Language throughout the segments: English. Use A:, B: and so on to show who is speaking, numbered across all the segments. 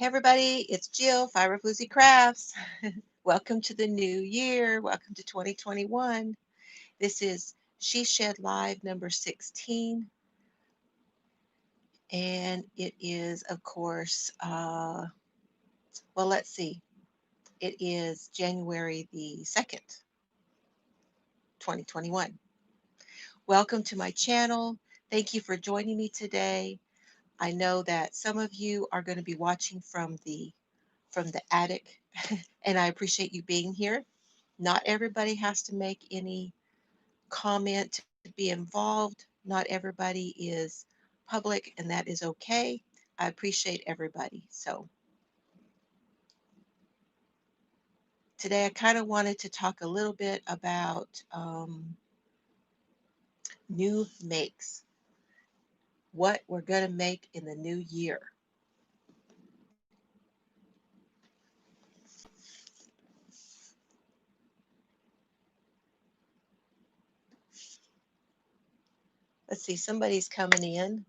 A: Hey everybody, it's Jill, Fiber Floozie Crafts. Welcome to the new year. Welcome to 2021. This is She Shed Live number 16. And it is, of course, well, let's see. It is January the 2nd, 2021. Welcome to my channel. Thank you for joining me today. I know that some of you are going to be watching from the attic, and I appreciate you being here. Not everybody has to make any comment to be involved. Not everybody is public, and that is okay. I appreciate everybody. So today I kind of wanted to talk a little bit about new makes, what we're going to make in the new year. Let's see, somebody's coming in.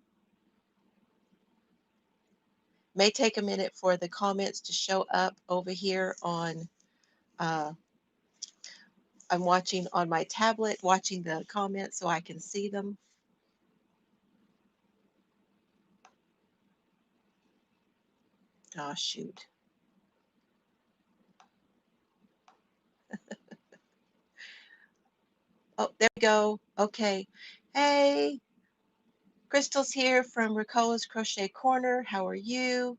A: May take a minute for the comments to show up over here on I'm watching on my tablet, watching the comments so I can see them. Oh, shoot. Oh, there we go. Okay. Hey, Crystal's here from Ricola's Crochet Corner. How are you?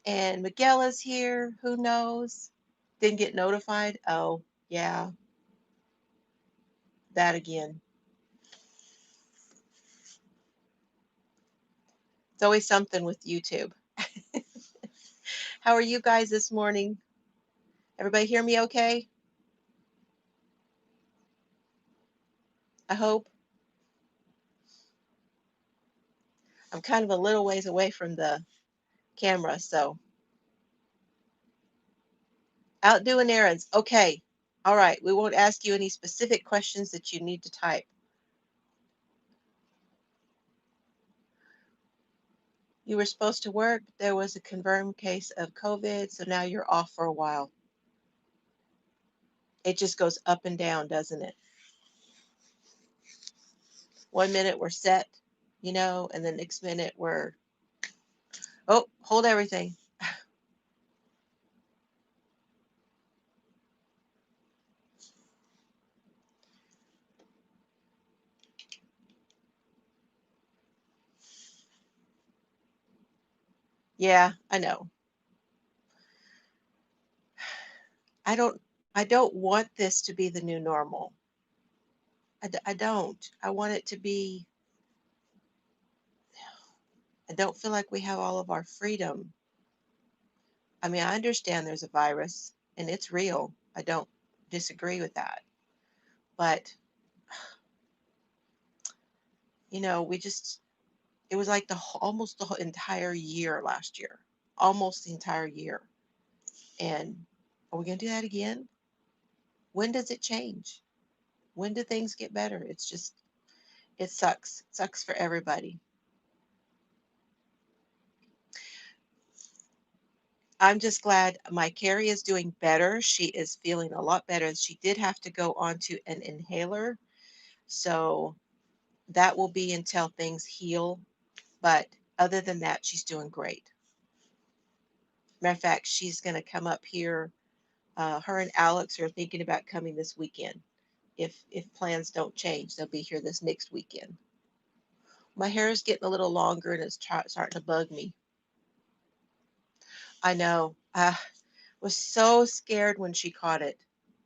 A: And Miguel is here. Who knows? Didn't get notified. Oh, yeah. That again. It's always something with YouTube. How are you guys this morning? Everybody hear me okay? I hope. I'm kind of a little ways away from the camera, so out doing errands. Okay. All right. We won't ask you any specific questions that you need to type. You were supposed to work. There was a confirmed case of COVID, so now you're off for a while. It just goes up and down, doesn't it? 1 minute we're set, and the next minute we're, oh, hold everything. Yeah, I know. I don't I don't want this to be the new normal. I don't. I want it to be, I don't feel like we have all of our freedom. I mean, I understand there's a virus and it's real. I don't disagree with that. But, we just, it was like almost the whole entire year last year, almost the entire year. And are we going to do that again? When does it change? When do things get better? It's just, it sucks. It sucks for everybody. I'm just glad my Carrie is doing better. She is feeling a lot better. She did have to go onto an inhaler. So that will be until things heal. But other than that, she's doing great. Matter of fact, she's going to come up here. Her and Alex are thinking about coming this weekend. If plans don't change, they'll be here this next weekend. My hair is getting a little longer and it's starting to bug me. I know. I was so scared when she caught it.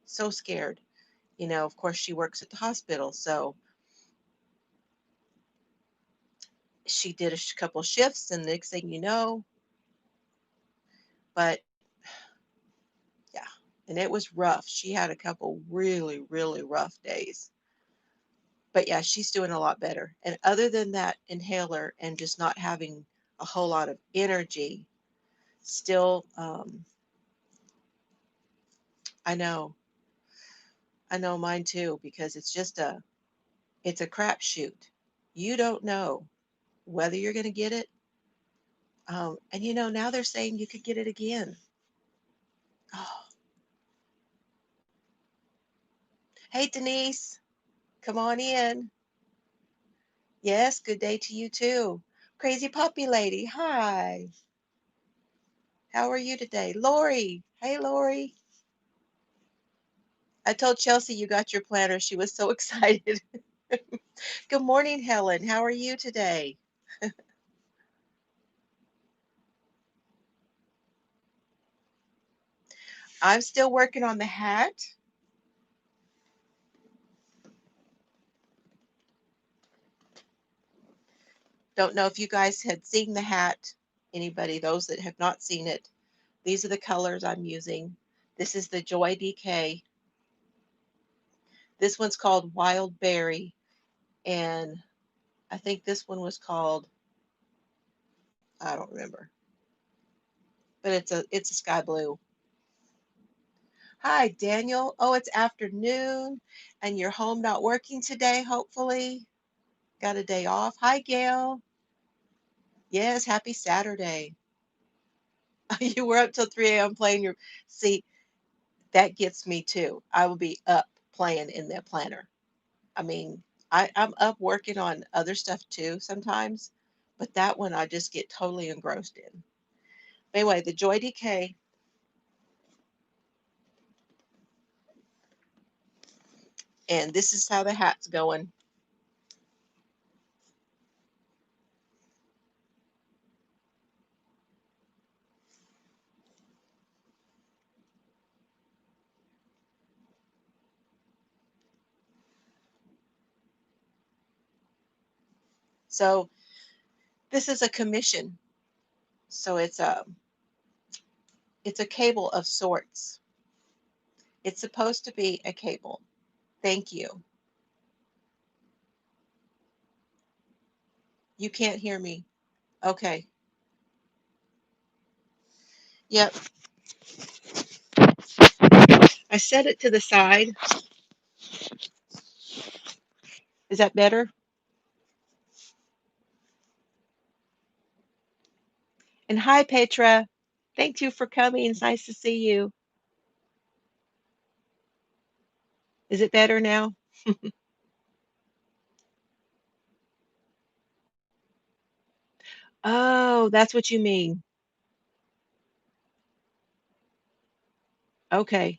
A: So scared. Of course, she works at the hospital, so she did a couple shifts, and the next thing you know, but yeah, and it was rough. She had a couple really, really rough days. But yeah, she's doing a lot better. And other than that inhaler and just not having a whole lot of energy, still, I know, mine too, because it's a crapshoot. You don't know whether you're going to get it And you know, now they're saying you could get it again. Oh, hey, Denise, come on in. Yes, good day to you too. Crazy puppy lady, hi. How are you today? Lori, hey, Lori. I told Chelsea you got your planner. She was so excited. Good morning, Helen. How are you today? I'm still working on the hat. Don't know if you guys had seen the hat. Anybody, those that have not seen it, these are the colors I'm using. This is the Joy DK. This one's called Wild Berry, and I think this one was called, I don't remember, but it's a sky blue. Hi, Daniel. Oh, it's afternoon, and you're home not working today, hopefully. Got a day off. Hi, Gail. Yes, happy Saturday. You were up till 3 a.m. playing your. See, that gets me too. I will be up playing in that planner. I mean, I'm up working on other stuff too sometimes, but that one I just get totally engrossed in. Anyway, the Joy DK, and this is how the hat's going. So this is a commission. So it's a cable of sorts. It's supposed to be a cable. Thank you. You can't hear me. Okay. Yep. I set it to the side. Is that better? And hi, Petra. Thank you for coming. It's nice to see you. Is it better now? Oh, that's what you mean. Okay.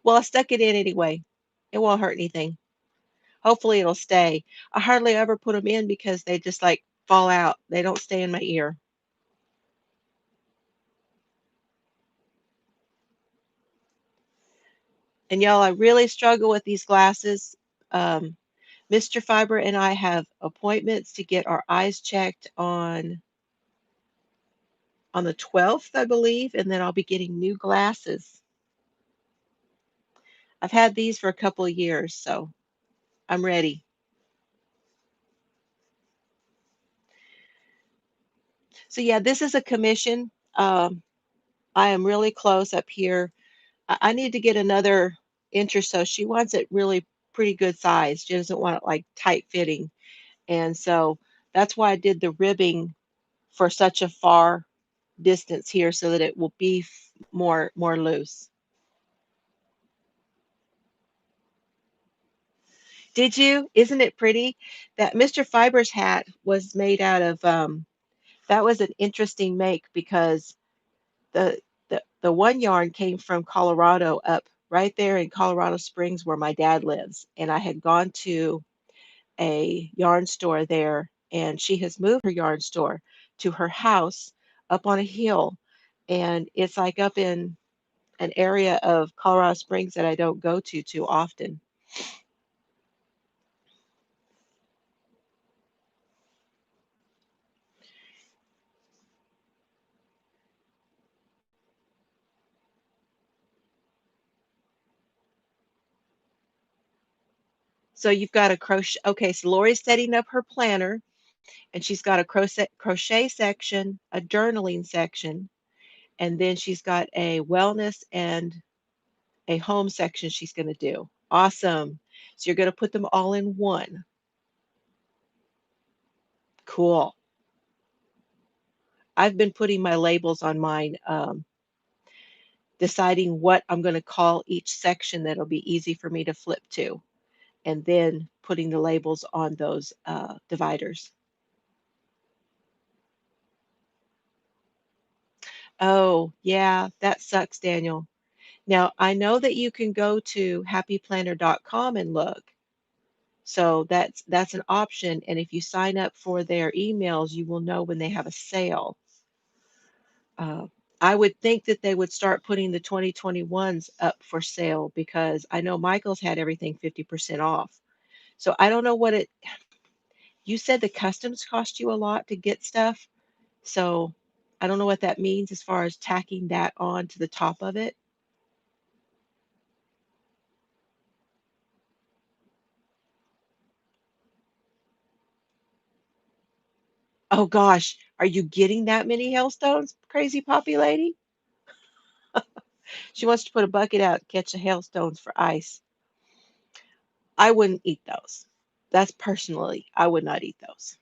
A: Well, I stuck it in anyway. It won't hurt anything. Hopefully it'll stay. I hardly ever put them in because they just like fall out. They don't stay in my ear. And y'all, I really struggle with these glasses. Mr. Fiber and I have appointments to get our eyes checked on the 12th, I believe, and then I'll be getting new glasses. I've had these for a couple of years, so I'm ready. So yeah, this is a commission. I am really close up here. I need to get another inch or so. She wants it really pretty good size. She doesn't want it like tight fitting. And so that's why I did the ribbing for such a far distance here so that it will be more loose. Did you? Isn't it pretty? That Mr. Fiber's hat was made out of that was an interesting make because the the one yarn came from Colorado up right there in Colorado Springs where my dad lives. And I had gone to a yarn store there, and she has moved her yarn store to her house up on a hill. And it's like up in an area of Colorado Springs that I don't go to too often. So you've got a crochet. Okay, so Lori's setting up her planner, and she's got a crochet section, a journaling section, and then she's got a wellness and a home section she's going to do. Awesome. So you're going to put them all in one. Cool. I've been putting my labels on mine, deciding what I'm going to call each section that'll be easy for me to flip to, and then putting the labels on those dividers. Oh, yeah, that sucks, Daniel. Now, I know that you can go to happyplanner.com and look. So that's an option, and if you sign up for their emails, you will know when they have a sale. Uh, I would think that they would start putting the 2021s up for sale because I know Michael's had everything 50% off. So I don't know what it you said the customs cost you a lot to get stuff. So I don't know what that means as far as tacking that on to the top of it. Oh gosh, are you getting that many hailstones, crazy poppy lady? She wants to put a bucket out and catch the hailstones for ice. I wouldn't eat those. That's personally, I would not eat those.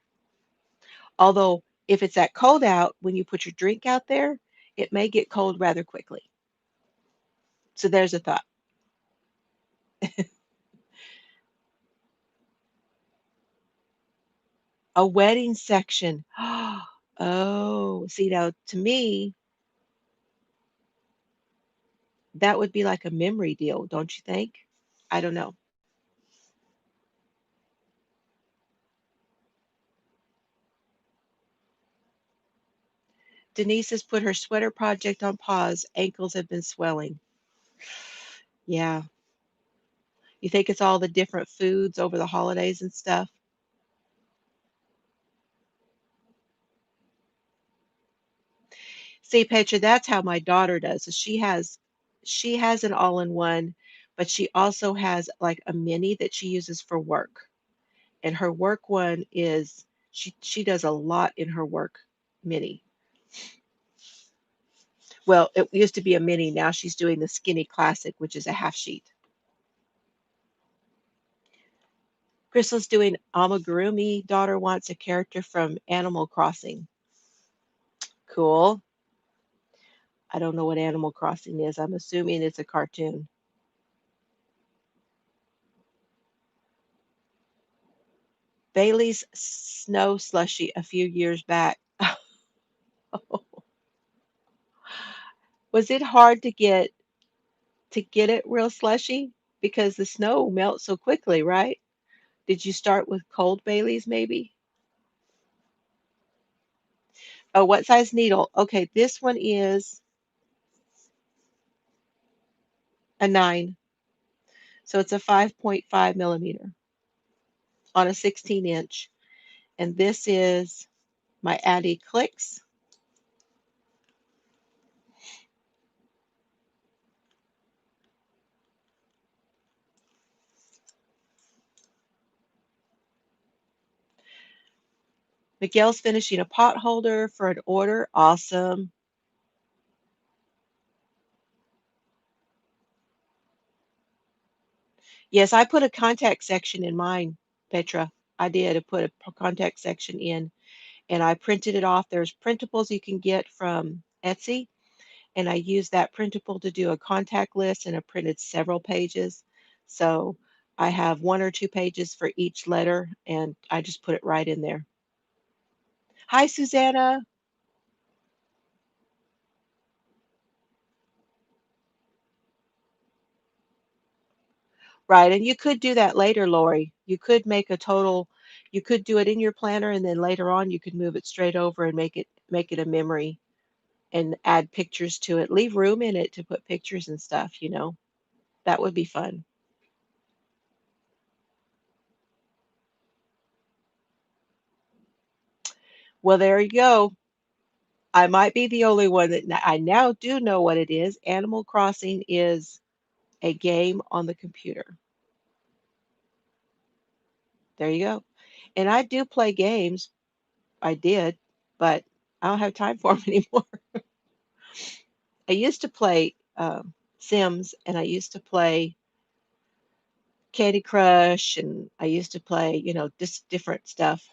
A: Although, if it's that cold out, when you put your drink out there, it may get cold rather quickly. So there's a thought. A wedding section. Oh, see now to me, that would be like a memory deal, don't you think? I don't know. Denise has put her sweater project on pause. Ankles have been swelling. Yeah. You think it's all the different foods over the holidays and stuff? See, Petra, that's how my daughter does. So she has an all-in-one, but she also has like a mini that she uses for work. And her work one is she does a lot in her work mini. Well, it used to be a mini, now she's doing the skinny classic, which is a half sheet. Crystal's doing amigurumi. Daughter wants a character from Animal Crossing. Cool. I don't know what Animal Crossing is. I'm assuming it's a cartoon. Bailey's snow slushy a few years back. Was it hard to get it real slushy? Because the snow melts so quickly, right? Did you start with cold Baileys maybe? Oh, what size needle? Okay, this one is a 9. So it's a 5.5 millimeter on a 16-inch. And this is my Addy Clicks. Miguel's finishing a pot holder for an order. Awesome. Yes, I put a contact section in mine, Petra. I did. I put a contact section in and I printed it off. There's printables you can get from Etsy, and I used that printable to do a contact list and I printed several pages. So I have 1 or 2 pages for each letter and I just put it right in there. Hi, Susanna. Right, and you could do that later, Lori. You could make a total, you could do it in your planner and then later on you could move it straight over and make it a memory and add pictures to it. Leave room in it to put pictures and stuff. That would be fun. Well, there you go. I might be the only one that I now do know what it is. Animal Crossing is a game on the computer. There you go. And I do play games. I did, but I don't have time for them anymore. I used to play Sims and I used to play Candy Crush and I used to play, just different stuff.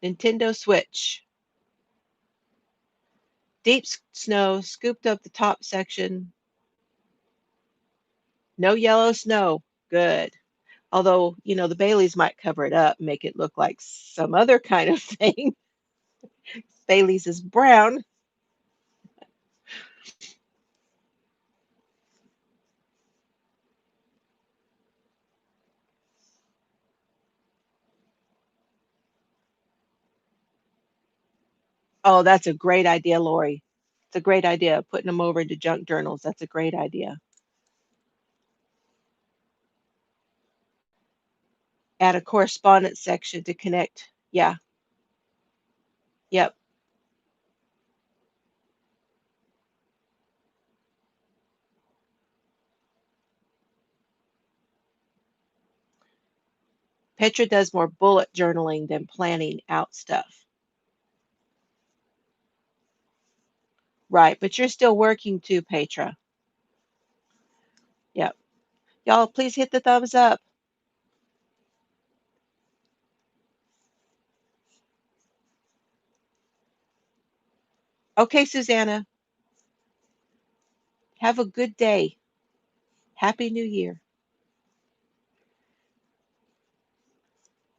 A: Nintendo Switch. Deep snow scooped up the top section. No yellow snow. Good. Although, the Baileys might cover it up, make it look like some other kind of thing. Bailey's is brown. Oh, that's a great idea, Lori. It's a great idea, putting them over into junk journals. That's a great idea. Add a correspondence section to connect. Yeah, yep. Petra does more bullet journaling than planning out stuff. Right, but you're still working too, Petra. Yep. Y'all, please hit the thumbs up. Okay, Susanna, have a good day. Happy New Year.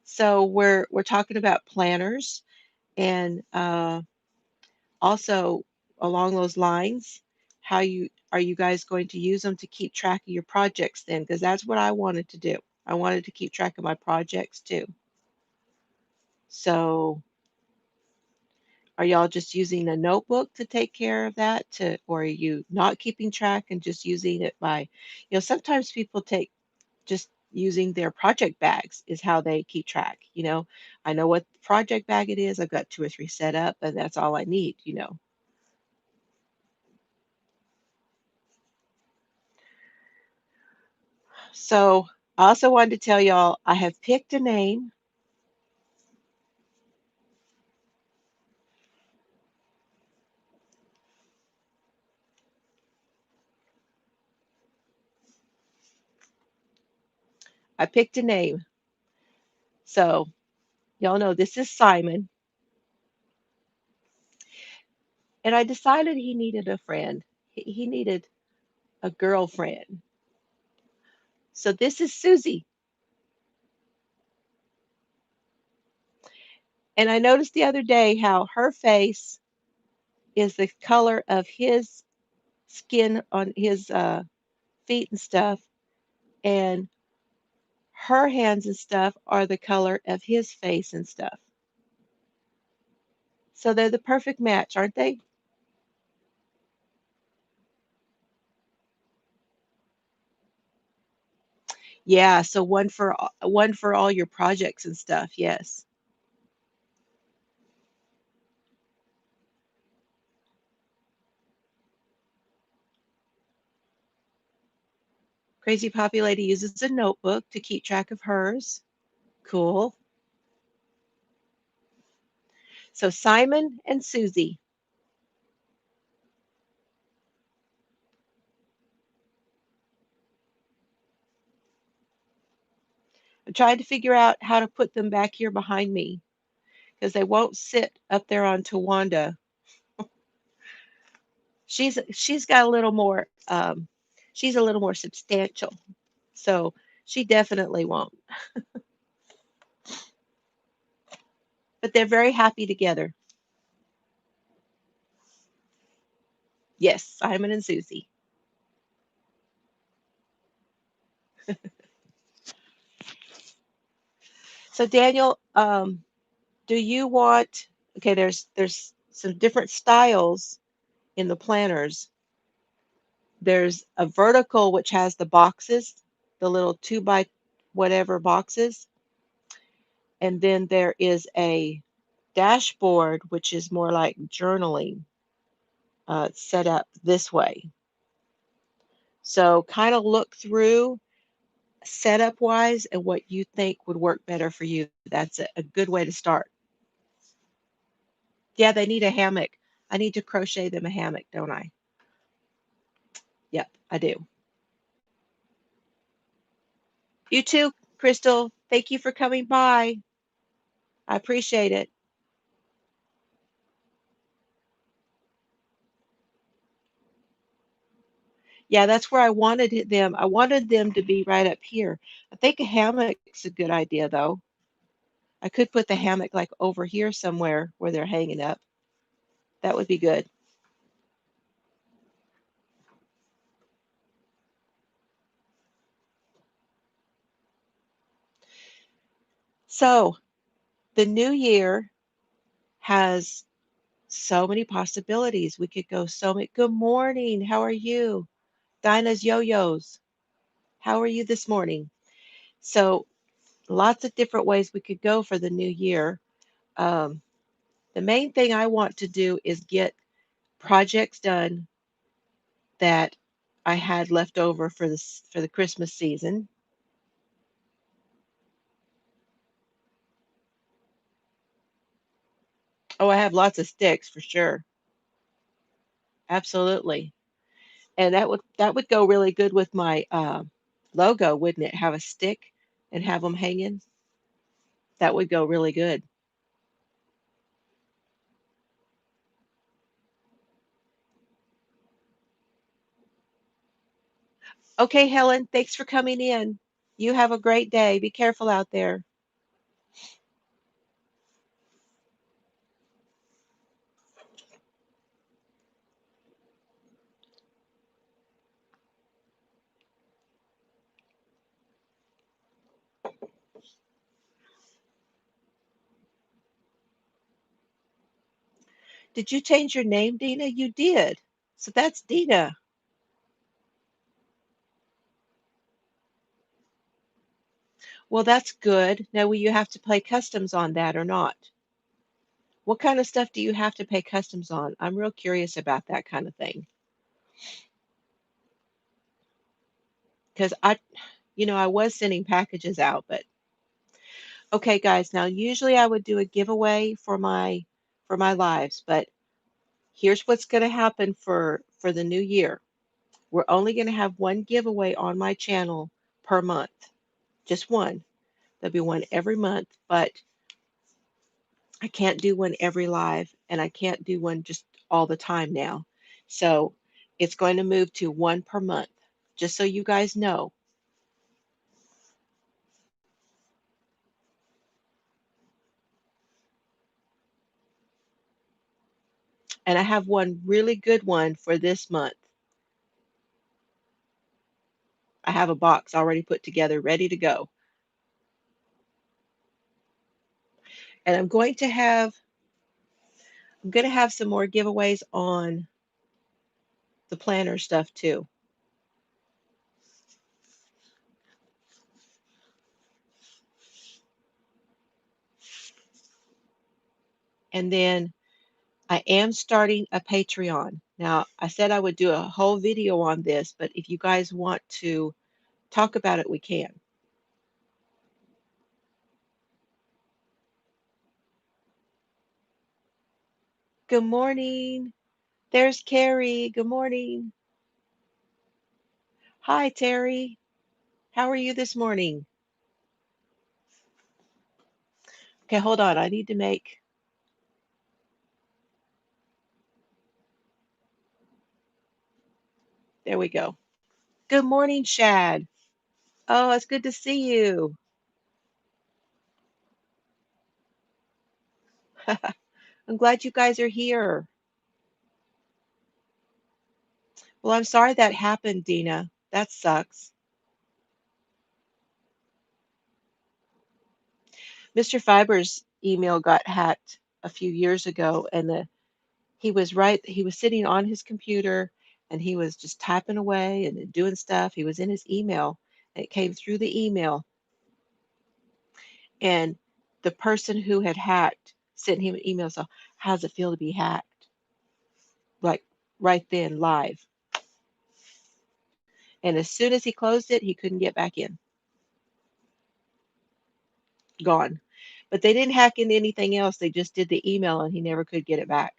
A: So we're talking about planners, and also along those lines, how you guys going to use them to keep track of your projects then? Because that's what I wanted to do. I wanted to keep track of my projects too. So are y'all just using a notebook to take care of that or are you not keeping track and just using it by, sometimes people take just using their project bags is how they keep track. I know what project bag it is. I've got two or three set up and that's all I need. So I also wanted to tell y'all I have picked a name. I picked a name. So y'all know this is Simon. And I decided he needed a friend. He needed a girlfriend. So this is Susie. And I noticed the other day how her face is the color of his skin on his feet and stuff, and her hands and stuff are the color of his face and stuff. So they're the perfect match, aren't they? Yeah, so one for all your projects and stuff. Yes. Crazy Poppy Lady uses a notebook to keep track of hers. Cool. So Simon and Susie. I'm trying to figure out how to put them back here behind me because they won't sit up there on Tawanda. She's got a little more she's a little more substantial. So she definitely won't. But they're very happy together. Yes, Simon and Susie. So Daniel, do you want okay, there's some different styles in the planners. There's a vertical which has the boxes, the little two by whatever boxes, and then there is a dashboard which is more like journaling, set up this way. So kind of look through setup wise and what you think would work better for you. That's a good way to start. Yeah, they need a hammock. I need to crochet them a hammock, don't I? Yep, I do. You too, Crystal. Thank you for coming by. I appreciate it. Yeah, that's where I wanted them. I wanted them to be right up here. I think a hammock's a good idea, though. I could put the hammock like over here somewhere where they're hanging up. That would be good. So the new year has so many possibilities. We could go so many. Good morning. How are you? Dinah's Yo-Yos. How are you this morning? So lots of different ways we could go for the new year. Um, the main thing I want to do is get projects done that I had left over for the Christmas season. Oh, I have lots of sticks for sure. Absolutely. And that would go really good with my logo, wouldn't it? Have a stick and have them hanging. That would go really good. Okay, Helen, thanks for coming in. You have a great day. Be careful out there. Did you change your name, Dina? You did. So that's Dina. Well, that's good. Now, will you have to pay customs on that or not? What kind of stuff do you have to pay customs on? I'm real curious about that kind of thing. Because I was sending packages out, but okay, guys. Now, usually I would do a giveaway for my lives, but here's what's going to happen for the new year. We're only going to have one giveaway on my channel per month, just one. There'll be one every month, but I can't do one every live, and I can't do one just all the time now. So it's going to move to one per month, just so you guys know. And I have one really good one for this month. I have a box already put together, ready to go. And I'm going to have some more giveaways on the planner stuff too. And then I am starting a Patreon. Now, I said I would do a whole video on this, but if you guys want to talk about it, we can. Good morning. There's Carrie. Good morning. Hi, Terry. How are you this morning? Okay, hold on. I need to make, there we go. Good morning, Shad. Oh, it's good to see you. I'm glad you guys are here. Well, I'm sorry that happened, Dina. That sucks. Mr. Fiber's email got hacked a few years ago, and he was sitting on his computer and he was just typing away and doing stuff. He was in his email, and it came through the email, and the person who had hacked sent him an email. So, how's it feel to be hacked? Like right then, live. And as soon as he closed it, he couldn't get back in. Gone. But they didn't hack into anything else. They just did the email, and he never could get it back.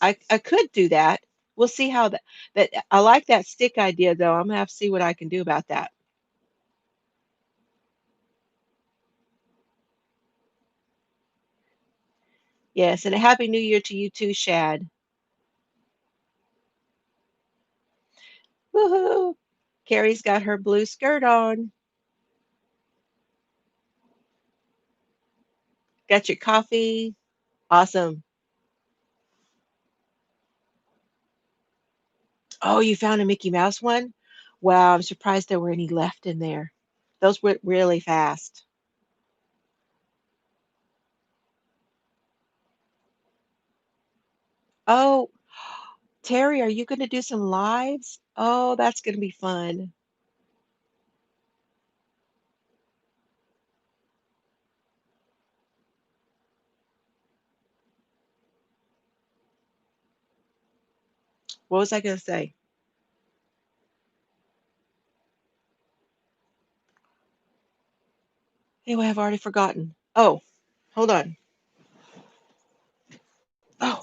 A: I could do that. We'll see how that I like that stick idea though. I'm gonna have to see what I can do about that. Yes, and a happy new year to you too, Shad. Woohoo! Carrie's got her blue skirt on. Got your coffee. Awesome. Oh, you found a Mickey Mouse one? Wow, I'm surprised there were any left in there. Those went really fast. Oh, Terry, are you going to do some lives? Oh, that's going to be fun. What was I going to say? Anyway, I've already forgotten. Oh, hold on. Oh,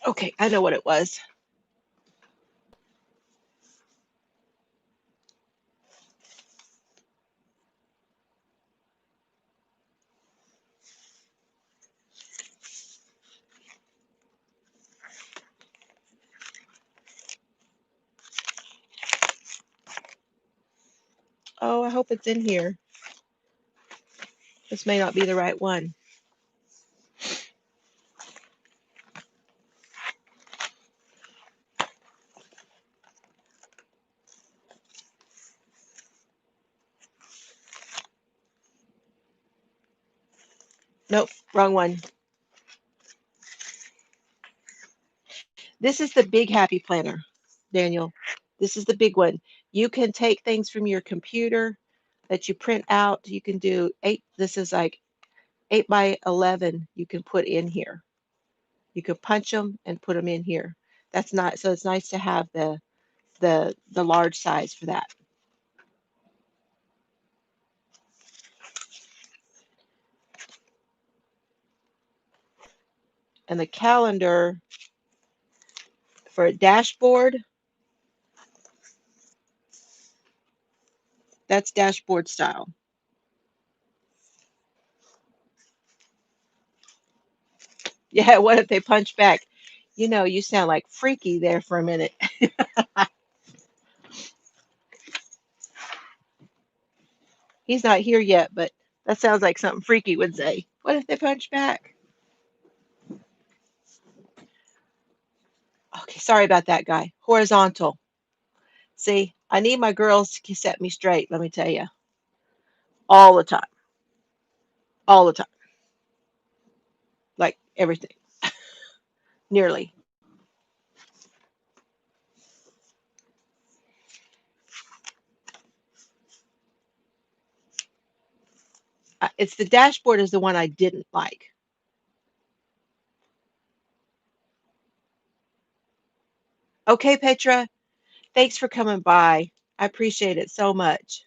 A: okay. I know what it was. Oh, I hope it's in here. This may not be the right one. Nope, wrong one. This is the big happy planner, Daniel. This is the big one. You can take things from your computer that you print out. You can do eight. This is like 8 by 11. You can put in here. You can punch them and put them in here. That's not so. It's nice to have the large size for that. And the calendar for a dashboard. That's dashboard style. Yeah. What if they punch back? You know, you sound like Freaky there for a minute. He's not here yet, but that sounds like something Freaky would say. What if they punch back? Okay, sorry about that guy. Horizontal. See, I need my girls to set me straight, let me tell you. All the time. All the time. Like everything. Nearly. It's the dashboard is the one I didn't like. Okay, Petra, thanks for coming by. I appreciate it so much.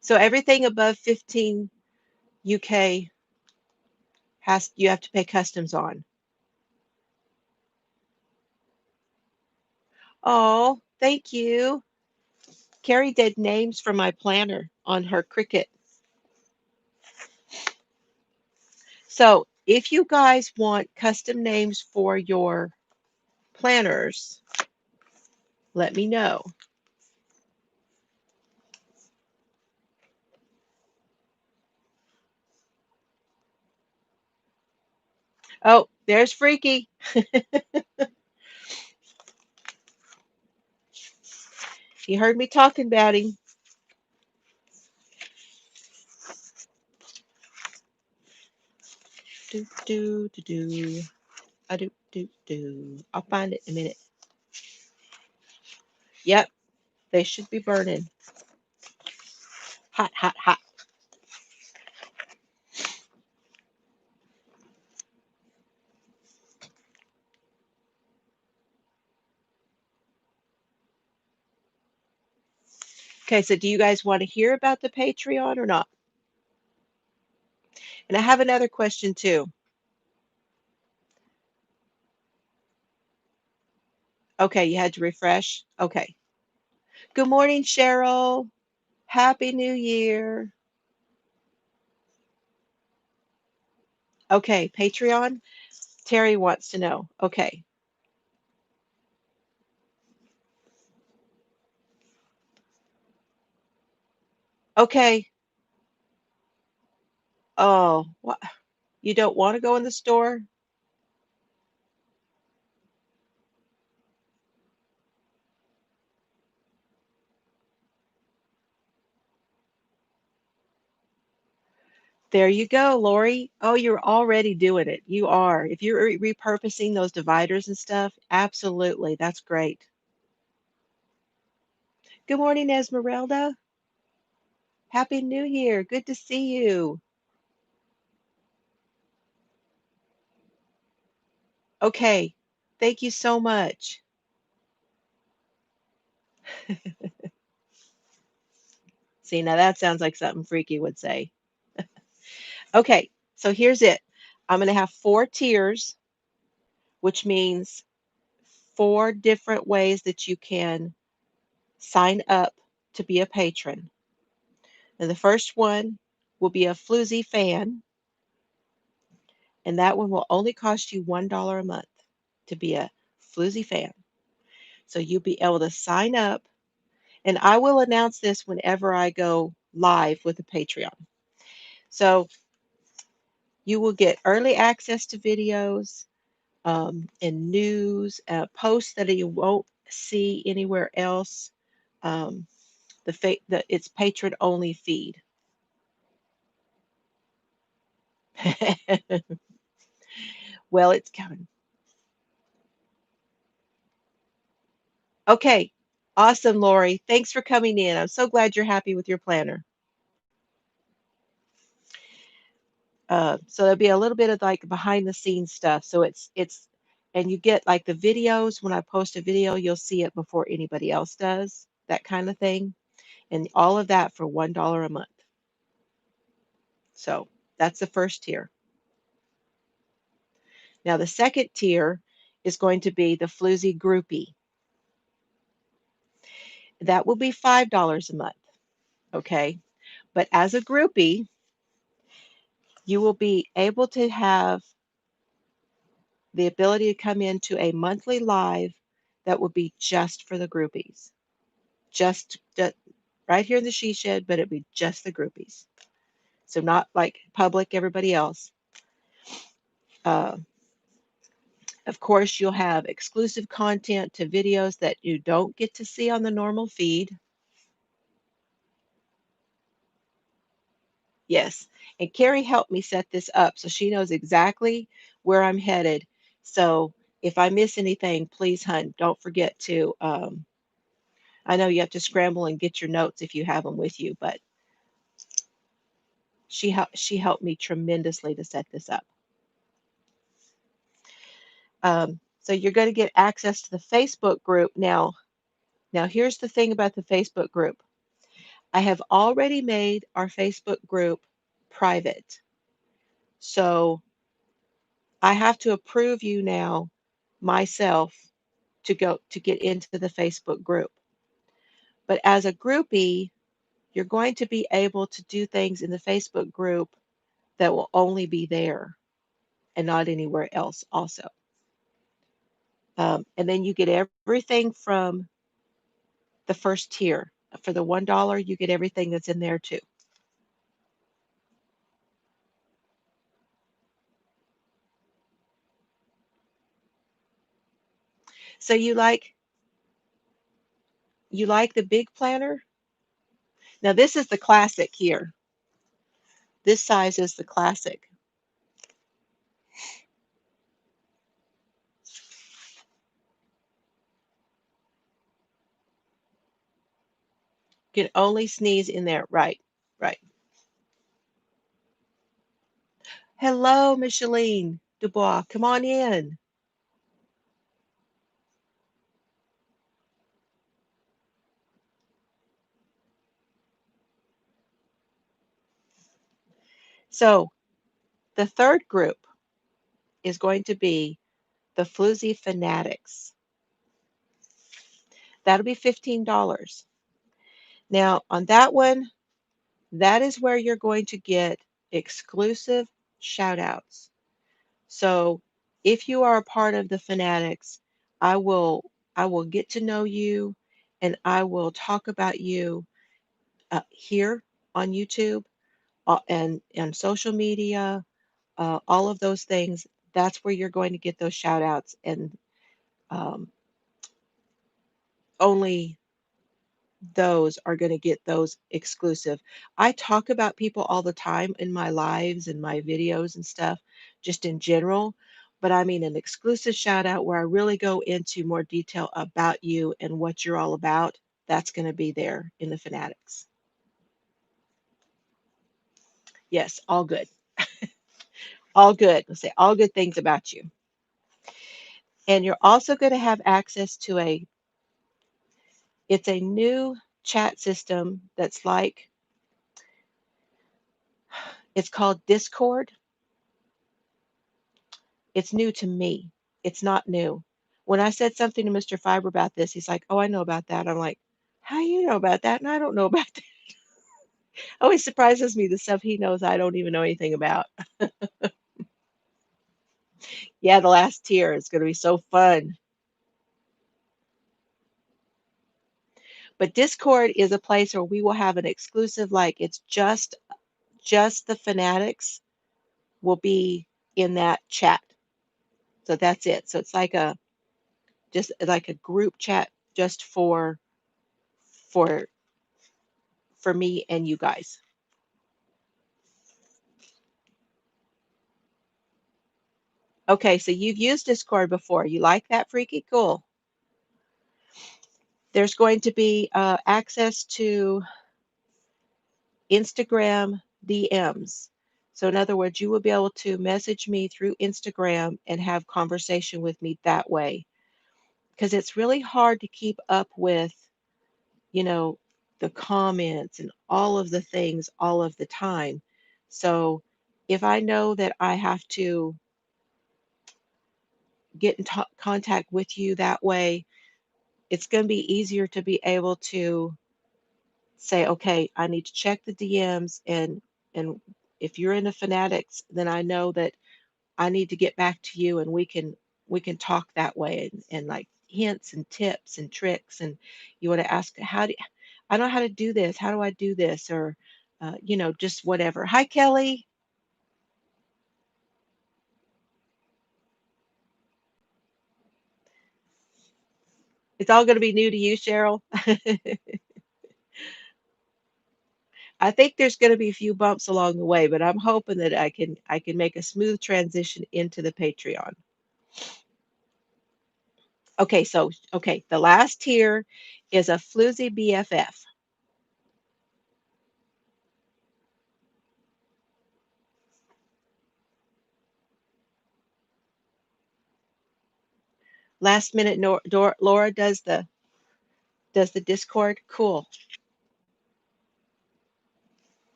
A: So everything above 15 UK has you have to pay customs on. Oh, thank you. Carrie did names for my planner on her Cricut. So if you guys want custom names for your planners, let me know. Oh, there's Freaky. He heard me talking about him. Do do do do. I do do do. I'll find it in a minute. Yep, they should be burning. Hot, hot, hot. Okay, so do you guys want to hear about the Patreon or not? And I have another question too. Okay, you had to refresh. Okay. Good morning, Cheryl. Happy New Year. Okay, Patreon. Terry wants to know. Okay. Okay. Oh, what? You don't want to go in the store? There you go, Lori. Oh, you're already doing it. You are. If you're repurposing those dividers and stuff, absolutely. That's great. Good morning, Esmeralda. Happy New Year. Good to see you. Okay. Thank you so much. See, now that sounds like something Freaky would say. Okay, so here's it. I'm going to have 4 tiers, which means 4 different ways that you can sign up to be a patron. And the first one will be a Floozie fan, and that one will only cost you $1 a month to be a Floozie fan. So you'll be able to sign up, and I will announce this whenever I go live with the Patreon. So you will get early access to videos and news, posts that you won't see anywhere else. Um, it's patron only feed. Well, it's coming. Okay. Awesome, Lori. Thanks for coming in. I'm so glad you're happy with your planner. So there'll be a little bit of like behind the scenes stuff. So and you get like the videos. When I post a video, you'll see it before anybody else does, that kind of thing. And all of that for $1 a month. So that's the first tier. Now the second tier is going to be the Floozie Groupie. That will be $5 a month. Okay. But as a groupie, you will be able to have the ability to come into a monthly live that will be just for the groupies. Just right here in the she shed, but it'd be just the groupies. So not like public, everybody else. Uh, of course, you'll have exclusive content to videos that you don't get to see on the normal feed. Yes. And Carrie helped me set this up so she knows exactly where I'm headed. So if I miss anything, please, hun, don't forget to. I know you have to scramble and get your notes if you have them with you, but she helped me tremendously to set this up. So you're going to get access to the Facebook group now. Now here's the thing about the Facebook group. I have already made our Facebook group private. So I have to approve you now myself to get into the Facebook group. But as a groupie, you're going to be able to do things in the Facebook group that will only be there and not anywhere else also. And then you get everything from the first tier. For the $1, you get everything that's in there too. So you like the big planner? Now this is the classic here. This size is the classic. You can only sneeze in there. Right, right. Hello, Micheline Dubois. Come on in. So the third group is going to be the Floozie Fanatics. That'll be $15. Now, on that one, that is where you're going to get exclusive shout outs. So if you are a part of the Fanatics, I will I will get to know you and I will talk about you here on YouTube and social media, all of those things. That's where you're going to get those shout outs and um, only those are going to get those exclusive. I talk about people all the time in my lives and my videos and stuff, just in general. But I mean, an exclusive shout out where I really go into more detail about you and what you're all about, that's going to be there in the Fanatics. Yes, all good. All good. Let's say all good things about you. And you're also going to have access to it's a new chat system that's like, it's called Discord. It's new to me. It's not new. When I said something to Mr. Fiber about this, he's like, "Oh, I know about that." I'm like, "How you know about that?" And I don't know about that. Always surprises me the stuff he knows I don't even know anything about. Yeah, the last tier is going to be so fun. But Discord is a place where we will have an exclusive, like it's just the fanatics will be in that chat. So that's it. So it's like a just like a group chat just for for me and you guys. Okay, so you've used Discord before. You like that, Freaky? Cool. There's going to be access to Instagram DMs. So, in other words, you will be able to message me through Instagram and have conversation with me that way. Because it's really hard to keep up with, you know, the comments and all of the things all of the time. So, if I know that I have to get in contact with you that way, it's going to be easier to be able to say, okay, I need to check the DMs and if you're in the fanatics, then I know that I need to get back to you and we can talk that way and like hints and tips and tricks and you want to ask I don't know how to do this. How do I do this? Or just whatever. Hi, Kelly. It's all going to be new to you, Cheryl. I think there's going to be a few bumps along the way, but I'm hoping that I can make a smooth transition into the Patreon. Okay, the last tier is a Floozy BFF. Last minute, Laura does the Discord. Cool.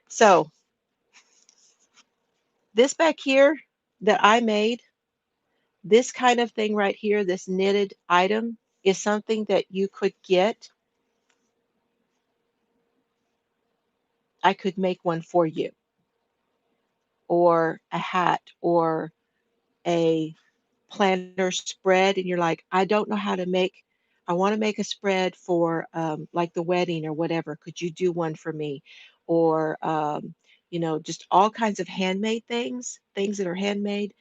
A: So this back here that I made, this kind of thing right here, this knitted item, is something that you could get. I could make one for you, or a hat, or a planner spread, and you're like, I don't know how to make. I want to make a spread for like the wedding or whatever. Could you do one for me? Or just all kinds of handmade things that are handmade.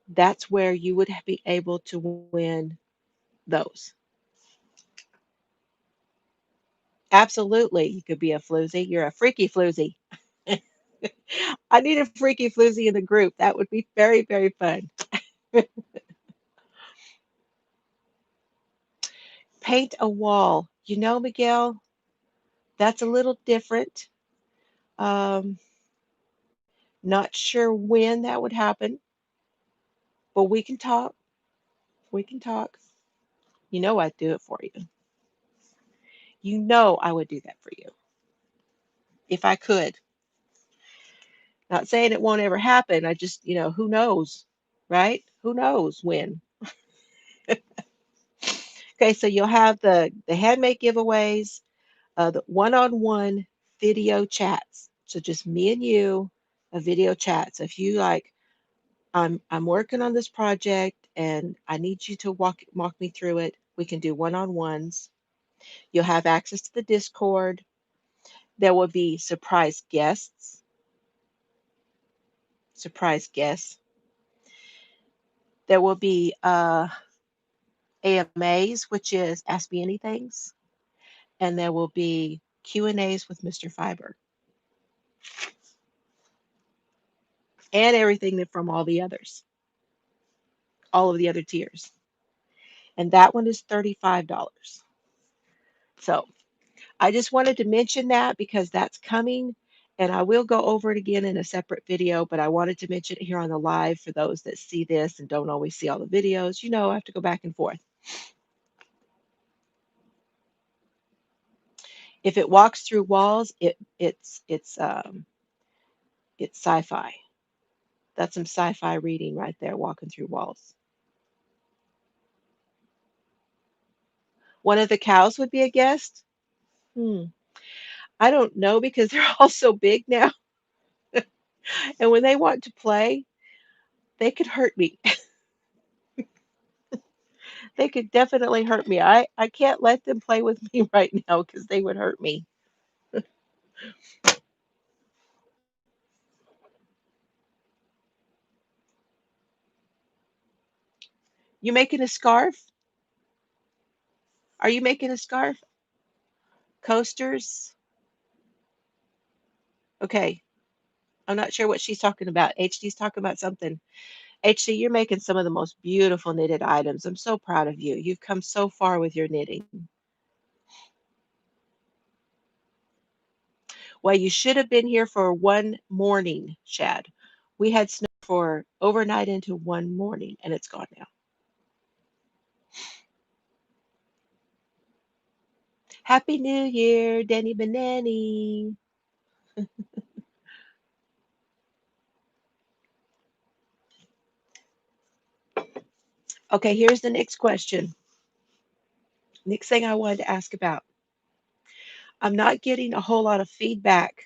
A: That's where you would be able to win those. Absolutely, you could be a floozy. You're a freaky floozy. I need a freaky floozy in the group. That would be very, very fun. Paint a wall. Miguel, that's a little different. Um, Not sure when that would happen, but we can talk. We can talk. I'd do it for you. I would do that for you if I could. Not saying it won't ever happen. I just, who knows, right? Who knows when? Okay, so you'll have the handmade giveaways, the one-on-one video chats. So just me and you, a video chat. So if you like, I'm working on this project and I need you to walk me through it. We can do one-on-ones. You'll have access to the Discord. There will be surprise guests. There will be AMAs, which is Ask Me Anythings, and there will be Q&As with Mr. Fiber and everything from all of the other tiers. And that one is $35. So I just wanted to mention that because that's coming. And I will go over it again in a separate video, but I wanted to mention it here on the live for those that see this and don't always see all the videos. I have to go back and forth. If it walks through walls, it's sci-fi. That's some sci-fi reading right there, walking through walls. One of the cows would be a guest. Hmm. I don't know because they're all so big now. And when they want to play, they could hurt me. They could definitely hurt me. I can't let them play with me right now because they would hurt me. You making a scarf? Are you making a scarf? Coasters? Okay. I'm not sure what she's talking about. HD's talking about something. HC, you're making some of the most beautiful knitted items. I'm so proud of you. You've come so far with your knitting. Well, you should have been here for one morning, Shad. We had snow for overnight into one morning, and it's gone now. Happy New Year, Danny Banani. Okay, here's the next question. Next thing I wanted to ask about. I'm not getting a whole lot of feedback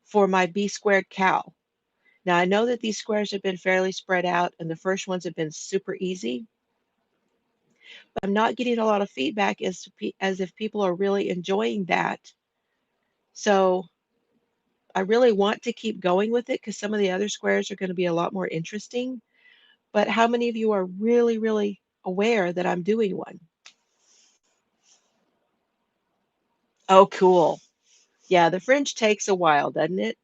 A: for my B squared cow. Now, I know that these squares have been fairly spread out, and the first ones have been super easy, but I'm not getting a lot of feedback as if people are really enjoying that. So I really want to keep going with it because some of the other squares are going to be a lot more interesting. But how many of you are really, really aware that I'm doing one? Oh, cool. Yeah, the fringe takes a while, doesn't it?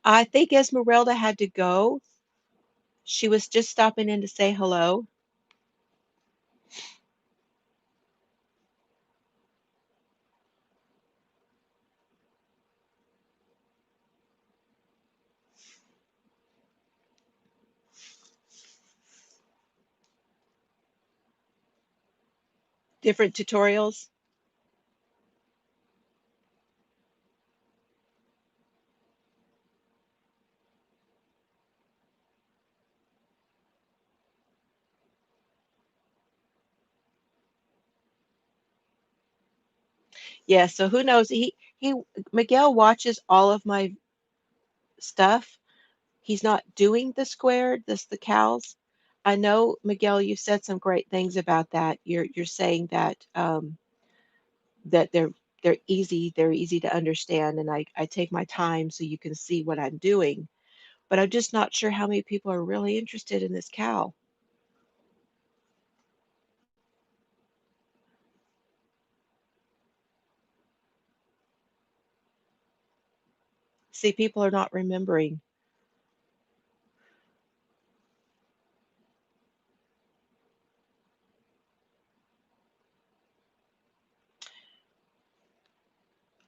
A: I think Esmeralda had to go. She was just stopping in to say hello. Different tutorials. Yeah, so who knows? He Miguel watches all of my stuff. He's not doing the square, the cows. I know, Miguel, you've said some great things about that. You're saying that that they're easy to understand, and I take my time so you can see what I'm doing. But I'm just not sure how many people are really interested in this cow. See, people are not remembering.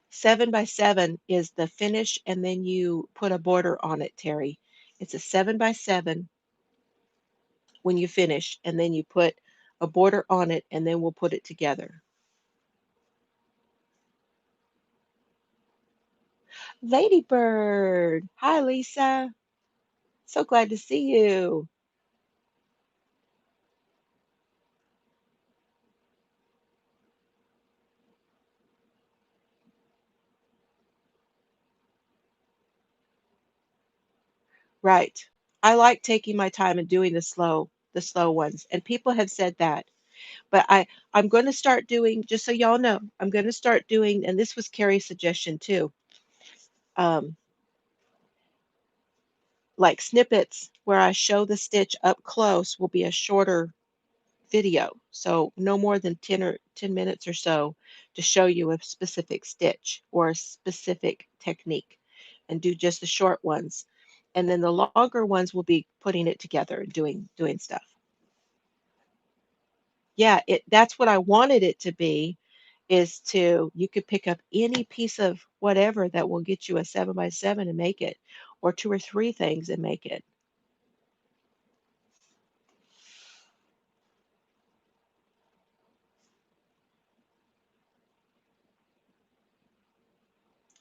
A: 7 by 7 is the finish, and then you put a border on it, Terry. It's a 7 by 7 when you finish, and then you put a border on it, and then we'll put it together. Ladybird. Hi, Lisa. So glad to see you. Right. I like taking my time and doing the slow ones. And people have said that. But I'm going to start doing, just so y'all know, I'm going to start doing, and this was Carrie's suggestion too, um, like snippets where I show the stitch up close will be a shorter video. So no more than 10 minutes or so to show you a specific stitch or a specific technique and do just the short ones. And then the longer ones will be putting it together and doing stuff. Yeah, that's what I wanted it to be, is to you could pick up any piece of whatever that will get you a 7 by 7 and make it, or two or three things and make it.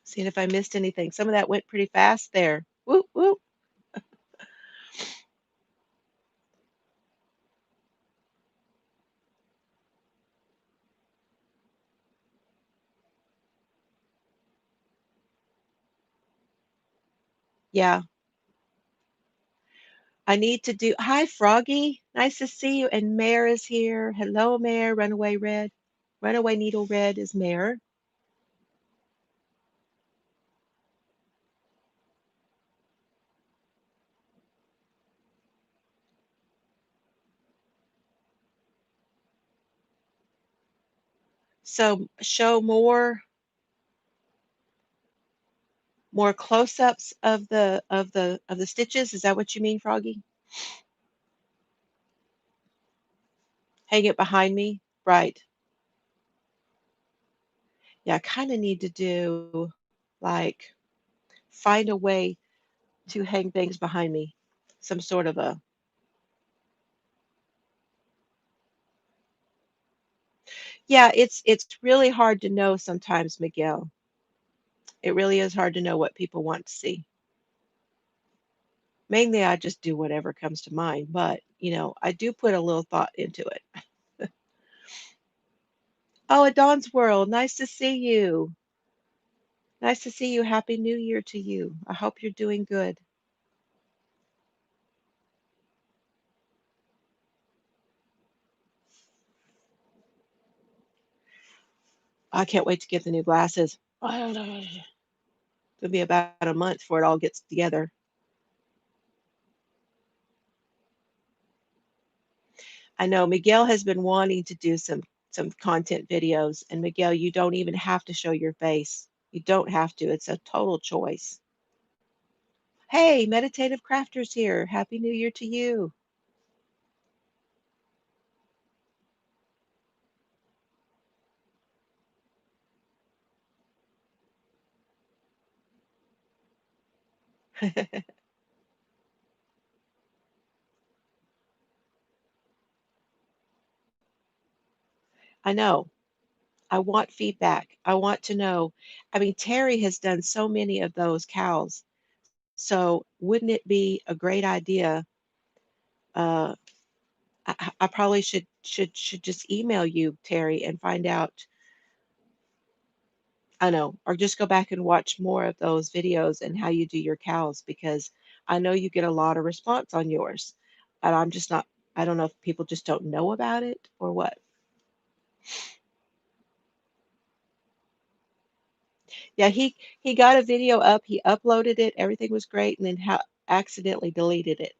A: Seeing if I missed anything. Some of that went pretty fast there. Whoop, whoop. Yeah, I need to do. Hi, Froggy. Nice to see you. And Mare is here. Hello, Mare. Runaway Red. Runaway Needle Red is Mare. So show more close-ups of the stitches. Is that what you mean, Froggy? Hang it behind me. Right. Yeah, I kind of need to do like find a way to hang things behind me. Some sort of a Yeah, it's really hard to know sometimes, Miguel. It really is hard to know what people want to see. Mainly I just do whatever comes to mind, but I do put a little thought into it. Oh, Adon's World, nice to see you. Nice to see you. Happy New Year to you. I hope you're doing good. I can't wait to get the new glasses. It'll be about a month before it all gets together. I know Miguel has been wanting to do some content videos, and Miguel, you don't even have to show your face. You don't have to. It's a total choice. Hey, Meditative Crafters here. Happy New Year to you. I know. I want feedback. I want to know. I mean, Terry has done so many of those cows. So wouldn't it be a great idea? Uh, I probably should just email you, Terry, and find out. I know, or just go back and watch more of those videos and how you do your cows, because I know you get a lot of response on yours. And I'm just not, I don't know if people just don't know about it or what. Yeah, he got a video up, he uploaded it, everything was great, and then accidentally deleted it.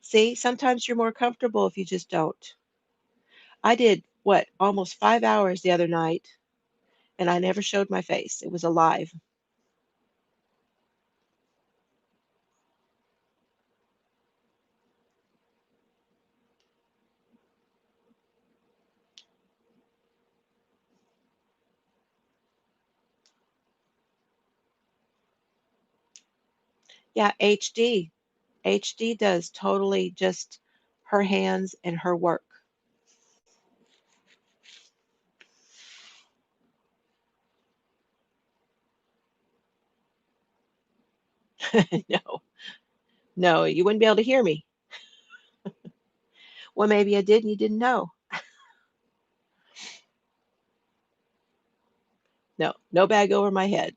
A: See, sometimes you're more comfortable if you just don't. I did what, almost 5 hours the other night, and I never showed my face. It was alive. Yeah, HD. HD does totally just her hands and her work. No, no, you wouldn't be able to hear me. Well, maybe I did and you didn't know. No, no bag over my head.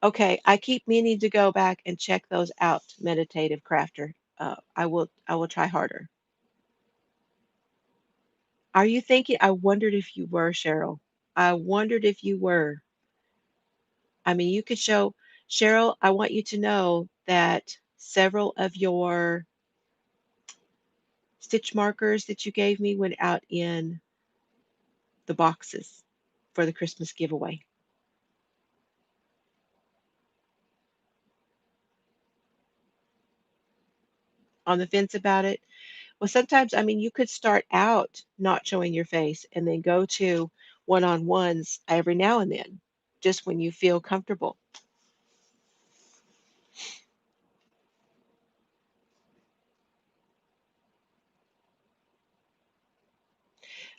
A: Okay, I keep meaning to go back and check those out, Meditative Crafter. I will try harder. Are you thinking? I wondered if you were, Cheryl. I wondered if you were. I mean, you could show Cheryl, I want you to know that several of your stitch markers that you gave me went out in the boxes for the Christmas giveaway. On the fence about it? Well, sometimes, I mean, you could start out not showing your face and then go to one-on-ones every now and then, just when you feel comfortable.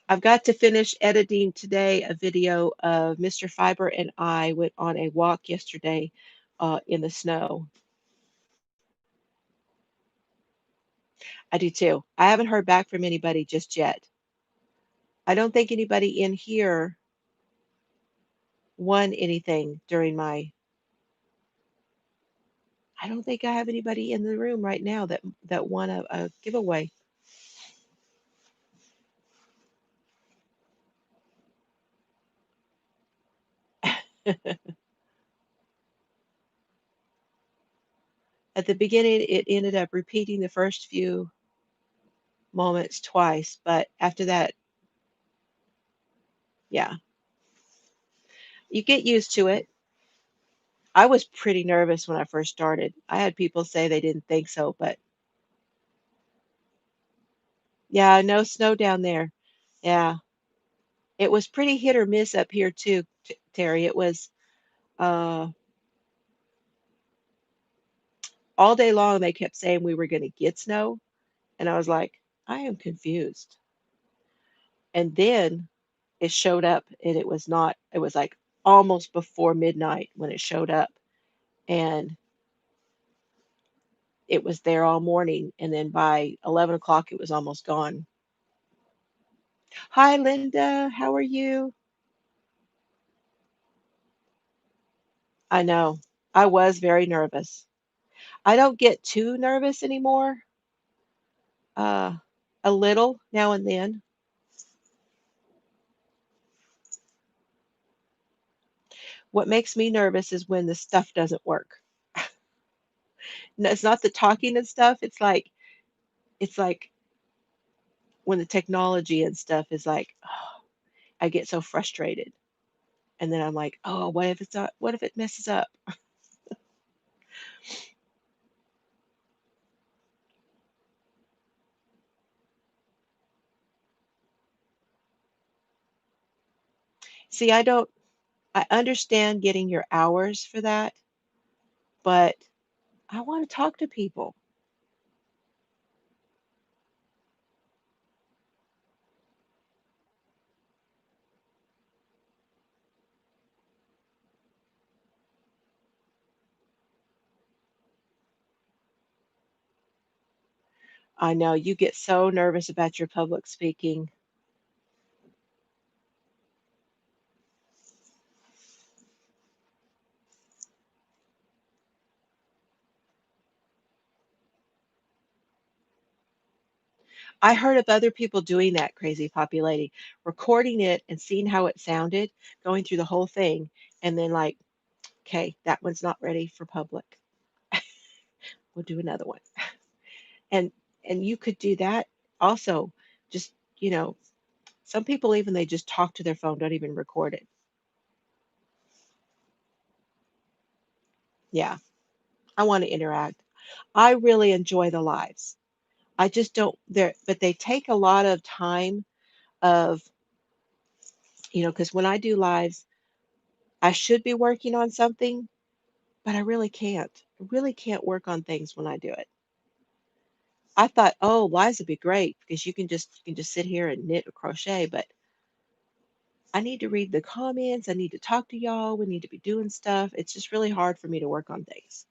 A: I've got to finish editing today a video of Mr. Fiber and I went on a walk yesterday in the snow. I do too. I haven't heard back from anybody just yet. I don't think anybody in here won anything during my. I don't think I have anybody in the room right now that won a giveaway. At the beginning, it ended up repeating the first few moments twice, but after that, yeah, you get used to it. I was pretty nervous when I first started. I had people say they didn't think so, but yeah, no snow down there. Yeah, it was pretty hit or miss up here too, Terry. It was uh, all day long. They kept saying we were going to get snow, and I was like, I am confused. And then it showed up, and it was not. It was like almost before midnight when it showed up, and it was there all morning. And then by 11 o'clock, it was almost gone. Hi, Linda. How are you? I know. I was very nervous. I don't get too nervous anymore. Uh, a little now and then. What makes me nervous is when the stuff doesn't work. No, it's not the talking and stuff. It's like when the technology and stuff is like, I get so frustrated. And then I'm like, oh, what if it's not, what if it messes up? See, I understand getting your hours for that, but I want to talk to people. I know you get so nervous about your public speaking. I heard of other people doing that crazy populating, recording it and seeing how it sounded, going through the whole thing, and then like, okay, that one's not ready for public. We'll do another one. And you could do that also. Just, you know, some people even they just talk to their phone, don't even record it. Yeah. I want to interact. I really enjoy the lives. I just don't there but they take a lot of time of, because when I do lives, I should be working on something, but I really can't. I really can't work on things when I do it. I thought, "Oh, lives would be great because you can just sit here and knit or crochet," but I need to read the comments, I need to talk to y'all, we need to be doing stuff. It's just really hard for me to work on things.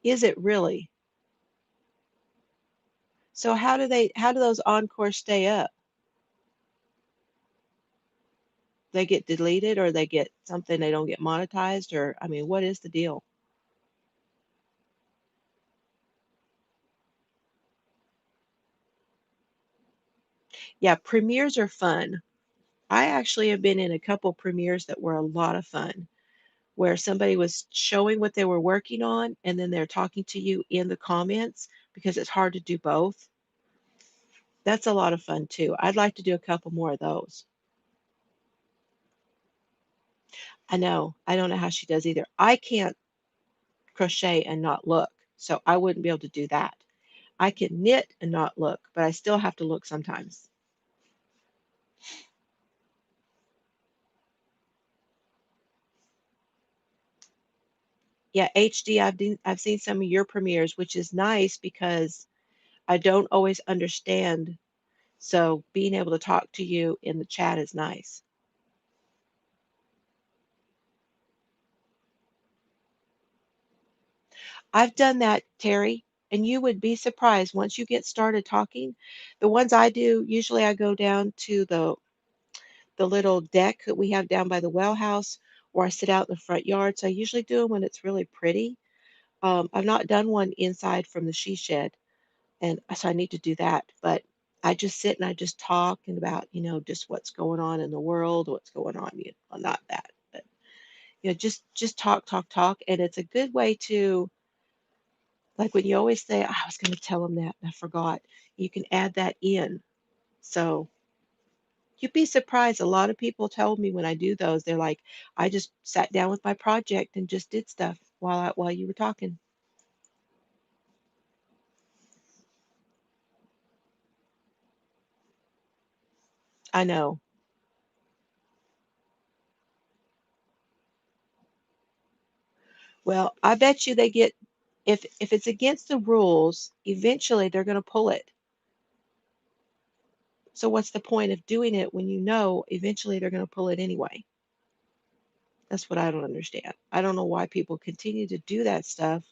A: Is it really? So how do those encores stay up? They get deleted or they get something they don't get monetized or I mean, what is the deal? Yeah, premieres are fun. I actually have been in a couple premieres that were a lot of fun, where somebody was showing what they were working on and then they're talking to you in the comments because it's hard to do both. That's a lot of fun too. I'd like to do a couple more of those. I know. I don't know how she does either. I can't crochet and not look, so I wouldn't be able to do that. I can knit and not look, but I still have to look sometimes. Yeah, HD, I've seen some of your premieres, which is nice because I don't always understand. So being able to talk to you in the chat is nice. I've done that, Terry, and you would be surprised once you get started talking. The ones I do, usually I go down to the little deck that we have down by the well house, or I sit out in the front yard. So I usually do them when it's really pretty. I've not done one inside from the she shed, and so I need to do that. But I just sit and I just talk and about, just what's going on in the world, what's going on, well, not that, but just talk, talk, talk, and it's a good way to like when you always say, "I was going to tell them that, and I forgot." You can add that in. So you'd be surprised. A lot of people tell me when I do those, they're like, "I just sat down with my project and just did stuff while you were talking." I know. Well, I bet you they get if it's against the rules, eventually they're going to pull it. So what's the point of doing it when you know eventually they're going to pull it anyway? That's what I don't understand. I don't know why people continue to do that stuff,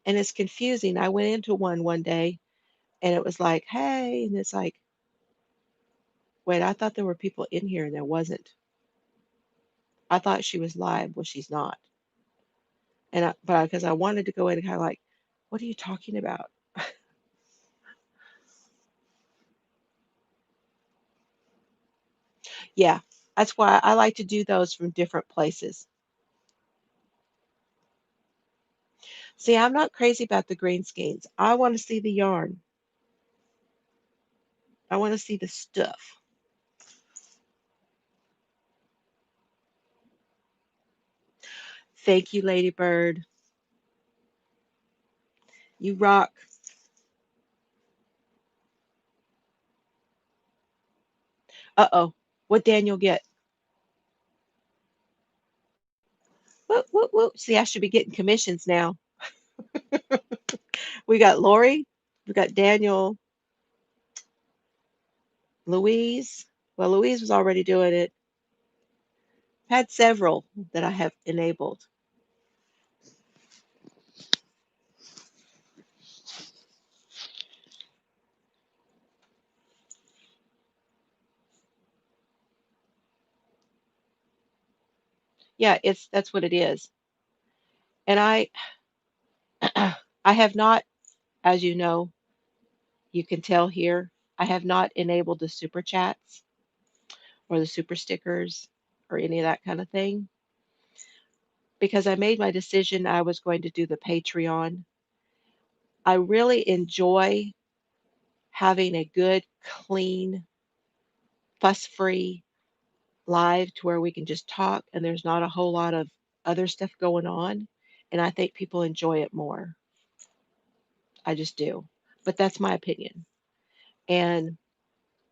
A: and it's confusing. I went into one day and it was like, "Hey," and it's like, "Wait, I thought there were people in here and there wasn't. I thought she was live." Well, she's not. And but because I wanted to go in and kind of like, "What are you talking about?" Yeah, that's why I like to do those from different places. See, I'm not crazy about the green skeins. I want to see the yarn. I want to see the stuff. Thank you, Ladybird. You rock. Uh-oh. What Daniel get? Whoop, whoop, whoop. See, I should be getting commissions now. We got Lori. We got Daniel, Louise. Well, Louise was already doing it. Had several that I have enabled. Yeah, that's what it is. And I have not, as you know, you can tell here, I have not enabled the super chats or the super stickers or any of that kind of thing because I made my decision I was going to do the Patreon. I really enjoy. having a good, clean, fuss-free live to where we can just talk and there's not a whole lot of other stuff going on. And I think people enjoy it more. I just do. But that's my opinion. And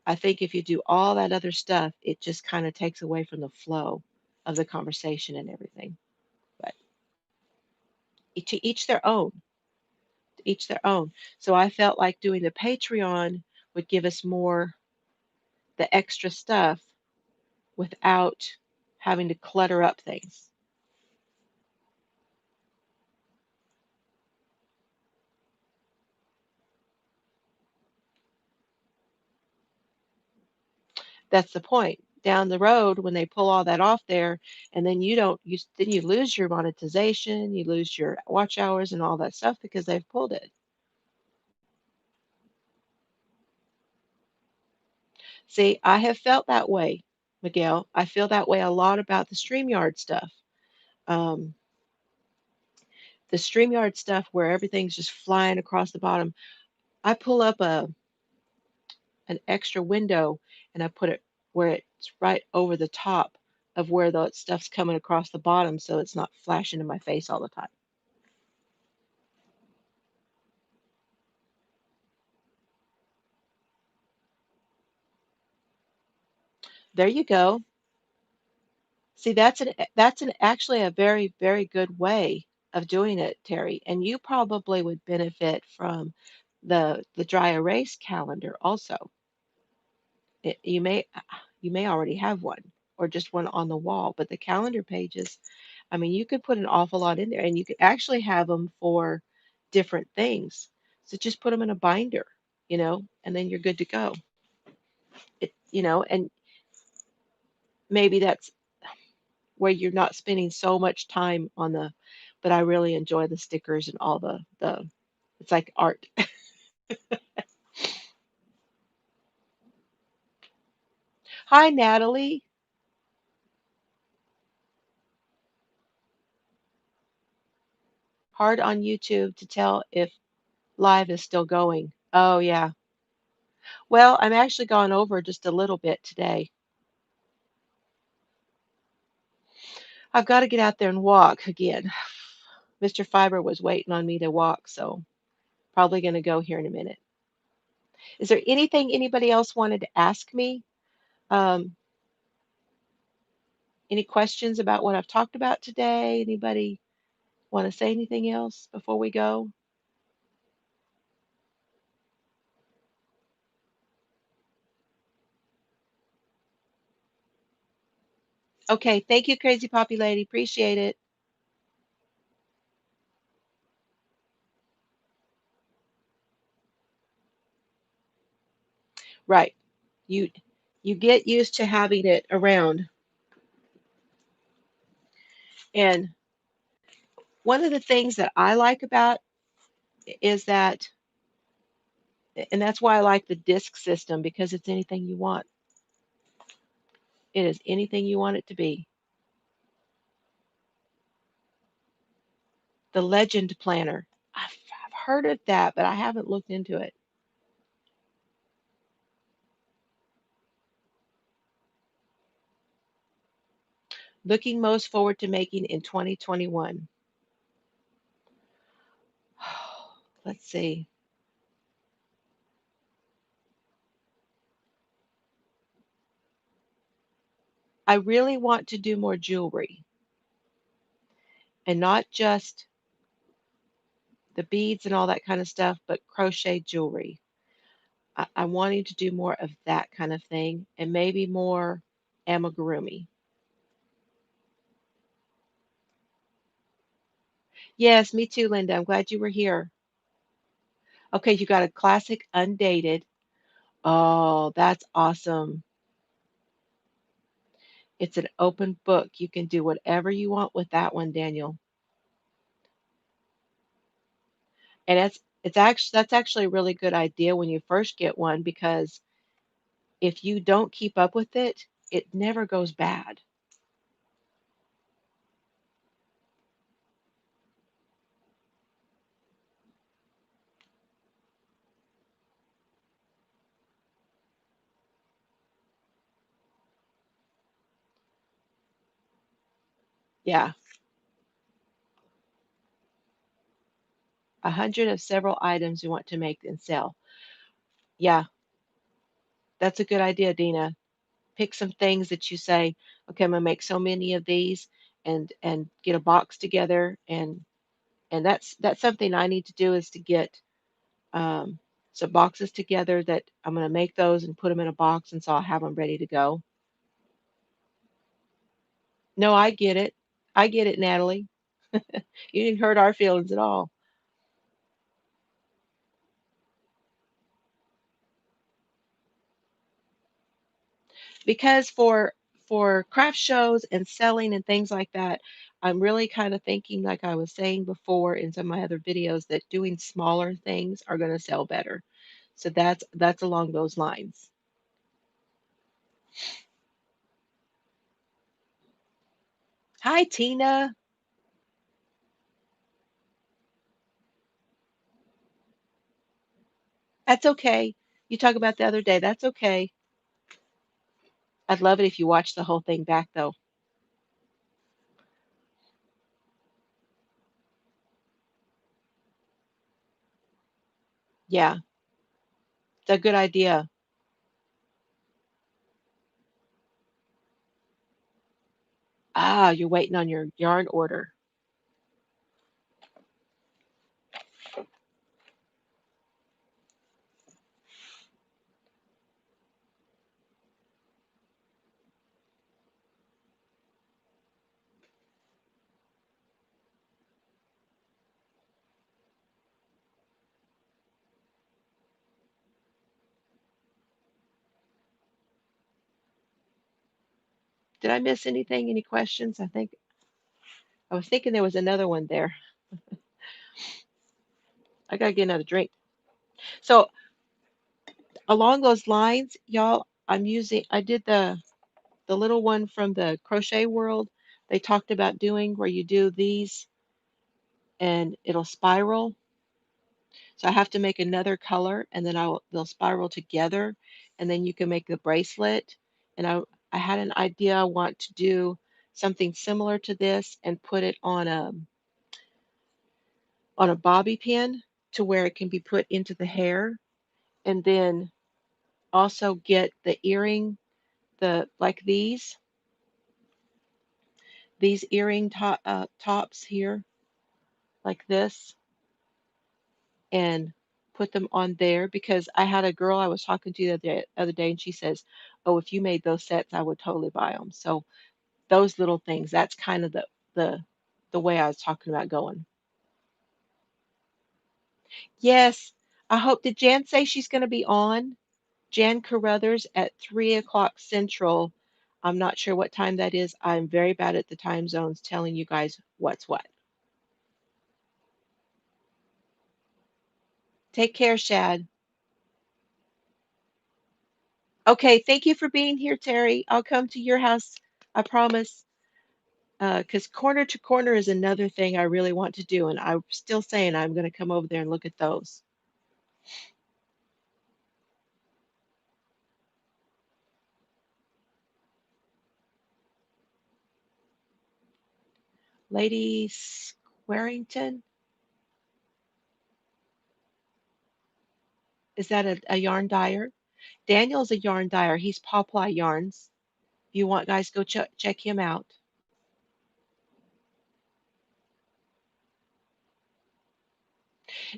A: I think if you do all that other stuff, it just kind of takes away from the flow of the conversation and everything. But to each their own, to each their own. So I felt like doing the Patreon would give us more the extra stuff without having to clutter up things. That's the point. Down the road, when they pull all that off there, and then you don't, then you lose your monetization, you lose your watch hours and all that stuff because they've pulled it. See, I have felt that way, Miguel. I feel that way a lot about the StreamYard stuff. Um, the StreamYard stuff where everything's just flying across the bottom. I pull up an extra window and I put it where it's right over the top of where the stuff's coming across the bottom so it's not flashing in my face all the time. There you go. See, that's an actually a very, very good way of doing it, Terry. And you probably would benefit from the dry erase calendar also. You may already have one or just one on the wall, but the calendar pages, I mean, you could put an awful lot in there and you could actually have them for different things. So just put them in a binder, and then you're good to go. And maybe that's where you're not spending so much time on but I really enjoy the stickers and all the it's like art. Hi, Natalie. Hard on YouTube to tell if live is still going. Oh, yeah. Well, I'm actually gone over just a little bit today. I've got to get out there and walk again. Mr. Fiber was waiting on me to walk, so probably going to go here in a minute. Is there anything anybody else wanted to ask me? Um, any questions about what I've talked about today? Anybody want to say anything else before we go? Okay, thank you, Crazy Poppy Lady. Appreciate it. Right. You you get used to having it around. And one of the things that I like about is that, and that's why I like the disc system because it's anything you want. It is anything you want it to be. The Legend Planner. I've heard of that, but I haven't looked into it. Looking most forward to making in 2021. Let's see. I really want to do more jewelry and not just the beads and all that kind of stuff, but crochet jewelry. I'm wanting to do more of that kind of thing and maybe more amigurumi. Yes, me too, Linda. I'm glad you were here. Okay, you got a classic undated. Oh, that's awesome. It's an open book. You can do whatever you want with that one, Daniel. And that's actually a really good idea when you first get one because if you don't keep up with it, it never goes bad. Yeah. 100 of several items you want to make and sell. Yeah, that's a good idea, Dina. Pick some things that you say, okay, I'm gonna make so many of these and get a box together and that's something I need to do is to get um some boxes together that I'm gonna make those and put them in a box and so I'll have them ready to go. No, I get it. I get it, Natalie. You didn't hurt our feelings at all. Because for craft shows and selling and things like that, I'm really kind of thinking, like I was saying before in some of my other videos, that doing smaller things are going to sell better. So that's along those lines. Hi, Tina. That's okay. You talk about the other day. That's okay. I'd love it if you watched the whole thing back, though. Yeah, it's a good idea. Ah, you're waiting on your yarn order. Did I miss anything? Any questions? I was thinking there was another one there. I gotta get another drink. So along those lines, y'all, I did the little one from the crochet world. They talked about doing where you do these and it'll spiral. So I have to make another color and then they'll spiral together and then you can make the bracelet. And I had an idea I want to do something similar to this and put it on a bobby pin to where it can be put into the hair and then also get the earring the like these tops here like this and put them on there because I had a girl I was talking to the other day and she says, "Oh, if you made those sets, I would totally buy them." So those little things, that's kind of the the way I was talking about going. Yes, I hope. Did Jan say she's going to be on? Jan Carruthers at 3 o'clock Central. I'm not sure what time that is. I'm very bad at the time zones telling you guys what's what. Take care, Shad. Okay, thank you for being here, Terry. I'll come to your house, I promise. Because corner to corner is another thing I really want to do, and I'm still saying I'm going to come over there and look at those. Lady Squarington, is that a yarn dyer? Daniel's a yarn dyer. He's Pawply Yarns. If you want, guys, go check him out.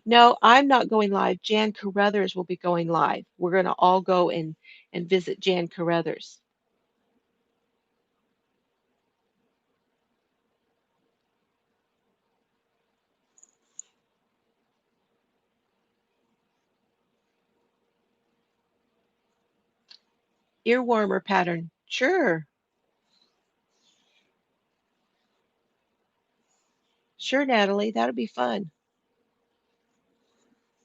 A: No, I'm not going live. Jan Carruthers will be going live. We're going to all go and visit Jan Carruthers. Earwormer pattern. Sure. Sure, Natalie. That'll be fun.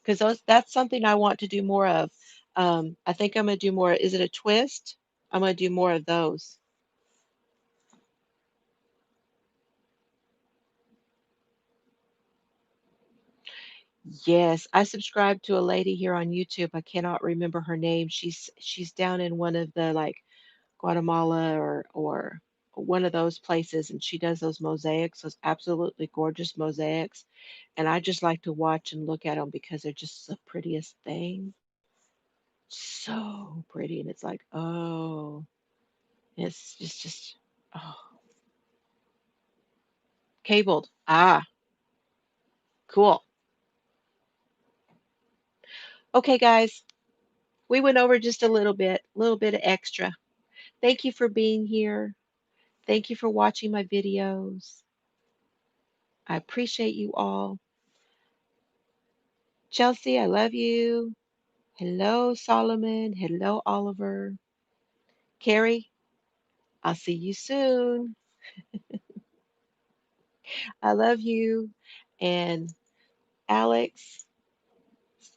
A: Because that's something I want to do more of. I think I'm going to do more. Is it a twist? I'm going to do more of those. Yes, I subscribe to a lady here on YouTube. I cannot remember her name. She's down in one of the like Guatemala one of those places, and she does those mosaics, those absolutely gorgeous mosaics. And I just like to watch and look at them because they're just the prettiest thing. So pretty. And it's like, oh, it's just, oh, cabled. Ah, cool. Okay, guys, we went over just a little bit of extra. Thank you for being here. Thank you for watching my videos. I appreciate you all. Chelsea, I love you. Hello, Solomon. Hello, Oliver. Carrie, I'll see you soon. I love you. And Alex,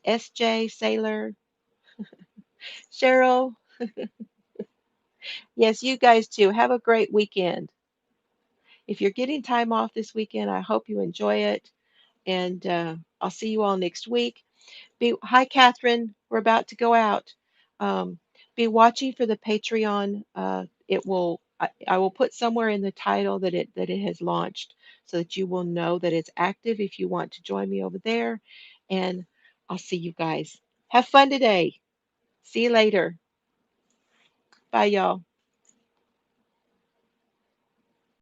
A: SJ, Sailor, Cheryl. Yes, you guys too. Have a great weekend. If you're getting time off this weekend, I hope you enjoy it. And I'll see you all next week. Hi, Catherine. We're about to go out. Um, be watching for the Patreon. I will put somewhere in the title that it has launched, so that you will know that it's active if you want to join me over there. And I'll see you guys. Have fun today. See you later. Bye, y'all.